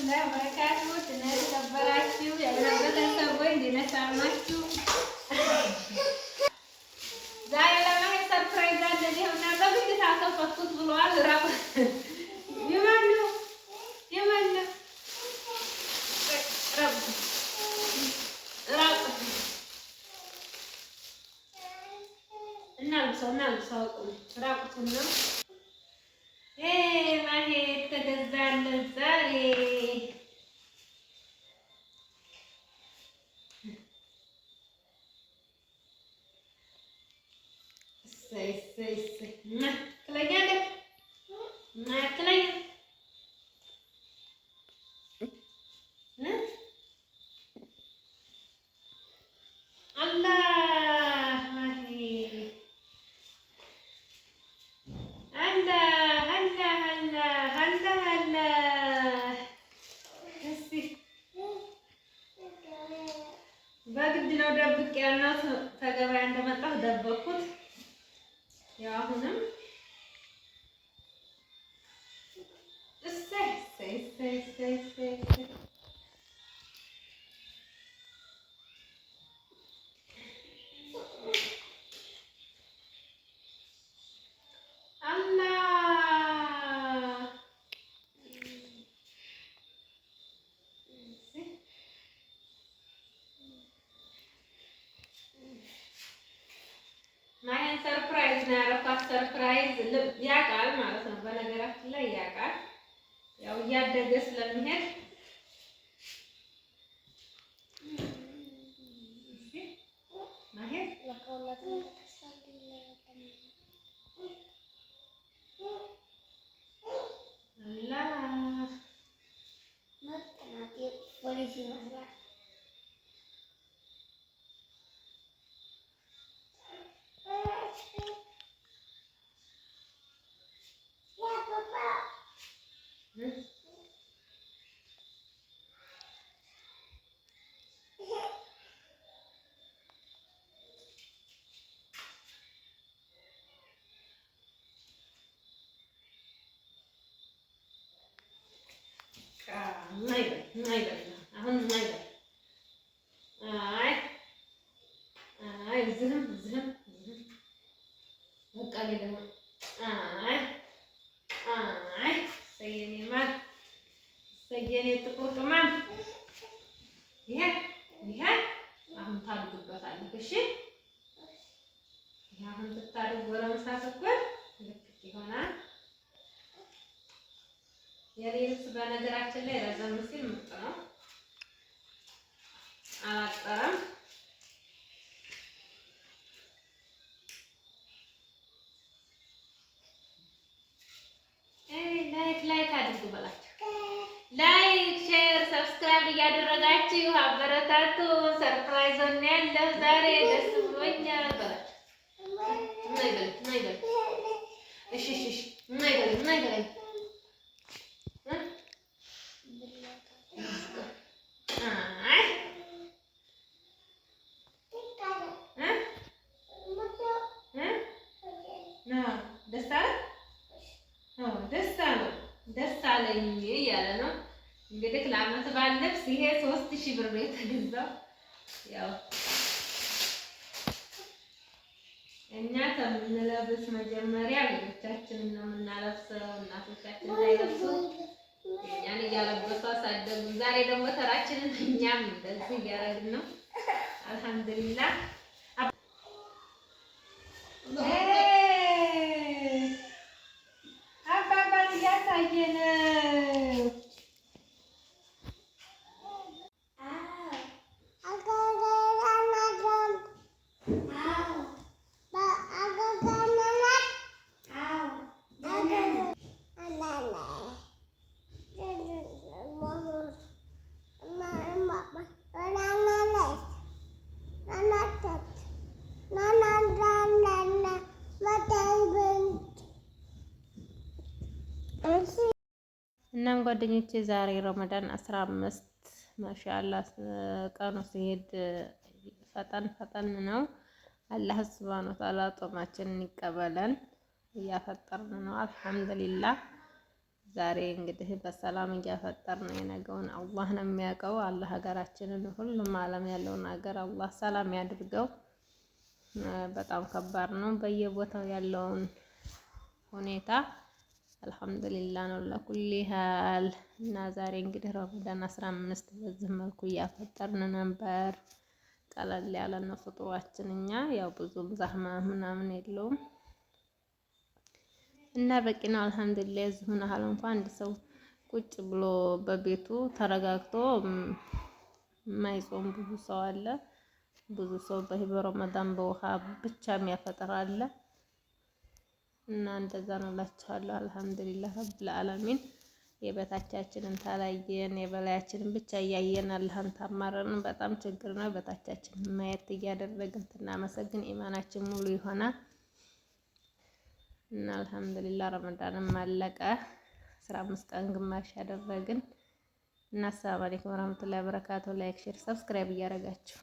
ወራህመቱላሂ ወበረካቱሁ ተከበራችሁ የቤተሰቦች እንዴት ናችሁ? ዛሬ ለማን ሰርፕራይዝ አለ? ይኸውና በግድ ታከፈትኩት ብለዋል። ራብ ይማኑ ራብ እናልብሰው ራቁቱን ነው ማሄድ ተገዛለን ዛሬ። በግድ ነው ደብቄ ያልናት ተገበያ እንደመጣሁ ደበኩት። ያው አሁንም እሰይ ማየን ሰርፕራይዝ ነው ያረኳት። ሰርፕራይዝ ያውቃል ማለት ነው። በነገራችን ላይ ያውቃል፣ ያው እያደገ ስለሚሄድ ሰየኔ ጥቁር ቅመም ይሄ አሁን ታድጉበታለህ። እሺ ይሄ አሁን ትታደግ ጎረምሳ ስትሆን ልክ ይሆናል። የኔ ልብስ በነገራችን ላይ ረዘም ሲል ምርጥ ነው፣ አላጠረም። ላይክ አድርጉ በላቸው። ላይክ፣ ሼር፣ ሰብስክራይብ እያደረጋችሁ አበረታቱ። ሰርፕራይዝ ነው ያለው ዛሬ ደስ ብሎኛል በላቸው። እሺ ደስ አለኝ እያለ ነው እንግዲህ። ለዓመት በዓል ልብስ ይሄ 3000 ብር ነው የተገዛው። ያው እኛ ከምንለብስ መጀመሪያ ልጆቻችንን ነው የምናለብሰው። እናቶቻችን ሳይለብሱ እኛን እያለበሱ አሳደጉ። ዛሬ ደግሞ ተራችንን እኛም እንደዚህ እያደረግን ነው። አልሐምዱሊላህ አባባን እያሳየን እናም ጓደኞቼ ዛሬ ረመዳን 15 ማሻአላ ቀኑ ሲሄድ ፈጠን ነው። አላህ ሱብሃነሁ ወተዓላ ጾማችንን ይቀበለን። እያፈጠርን ነው አልሐምዱሊላህ። ዛሬ እንግዲህ በሰላም እያፈጠርን የነገውን አላህ ነው የሚያውቀው። አላህ ሀገራችንን ሁሉም ዓለም ያለውን ሀገር አላህ ሰላም ያድርገው። በጣም ከባድ ነው በየቦታው ያለውን ሁኔታ። አልሐምዱሊላህ ነው ለኩሊ ሀል። እና ዛሬ እንግዲህ ረመዳን 15 በዚህ መልኩ እያፈጠርን ነበር። ቀለል ያለ ነው ፍጡራችን። እኛ ያው ብዙም ዛህማ ምናምን የለውም እና በቂ ነው አልሐምዱሊላህ። እዚሁን ያህል እንኳን አንድ ሰው ቁጭ ብሎ በቤቱ ተረጋግቶ የማይጾም ብዙ ሰው አለ። ብዙ ሰው በረመዳን በውሃ ብቻ የሚያፈጥር አለ። እና እንደዛ ነው እላችኋለሁ። አልሐምዱሊላህ ረብል ዓለሚን። የበታቻችንን ታላየን የበላያችንን ብቻ እያየን አላህን ታማረርን በጣም ችግር ነው። በታቻችንን ማየት እያደረግን ትናመሰግን ኢማናችን ሙሉ ይሆናል። እና አልሐምዱሊላህ ረመዳንም አለቀ። 15 ቀን ግማሽ ያደረግን እና አሰላሙ አለይኩም ወራህመቱላሂ ወበረካቱ። ላይክ ሼር ሰብስክራይብ እያደረጋችሁ